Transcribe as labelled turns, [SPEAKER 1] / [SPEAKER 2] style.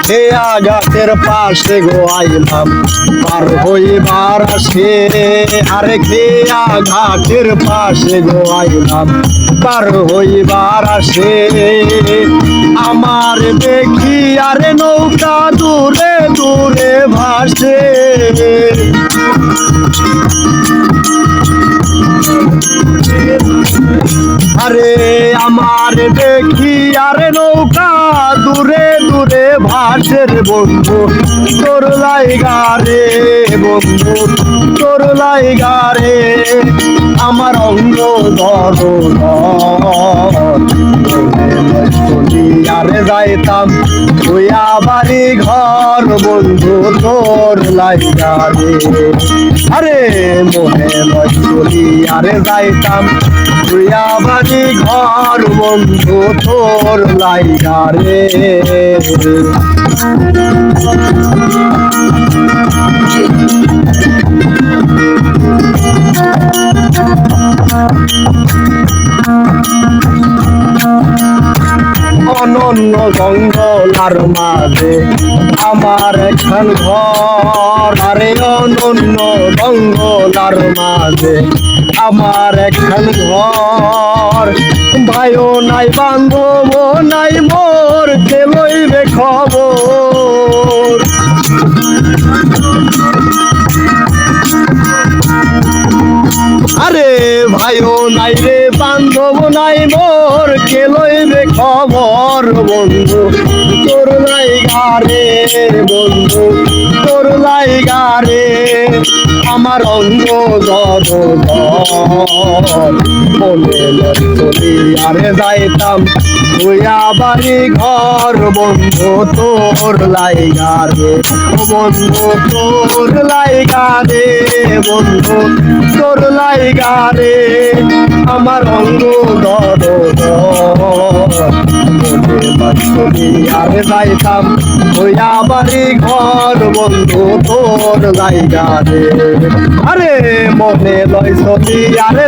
[SPEAKER 1] খেয়া গাছের পাশে গো আইলাম পার হইবার আসে, আরে খেয়া ঘাটের পাশে গো আইলাম পার হইবার আসে। আমার দেখি আরে নৌকা দূরে দূরে ভাসে, আরে আমার দেখি আরে নৌকা দূরে দূরে ভাসে রে বন্ধু তোর লাইগা রে, বন্ধু তোর লাইগা রে। আমার অঙ্গ ধরো আরে যাইতাম তুইয়া বাড়ি ঘর বন্ধু তোর লাইগা রে, আরে মনে চলি আরে যাইতাম তুইয়া বাড়ি ঘর বন্ধু তোর লাইগা রে। অনন্য জঙ্গলার মাঝে আমার একখান ঘর, আরে অনন্য জঙ্গলার মাঝে আমার একখান ঘর। ভাইও নাই বান্ধব নাই মোর কে লইবে খবর, আরে ভাইও নাই রে বান্ধব নাই মোর কে লইবে খবর বন্ধু তোর লাইগা রে, বন্ধু তোর লাইগা রে। আমার অঙ্গ মনে চলি আরে যাইতাম তুইয়া বাড়ি ঘর বন্ধু তোর লাইগা রে, বন্ধু তোর লাইগা রে, বন্ধু তোর লাইগা রে। আমার অঙ্গ আরে যাইতাম তুইয়া বাড়ি ঘর বন্ধু তোর লাইগা রে, আরে মনে লয় চলি আরে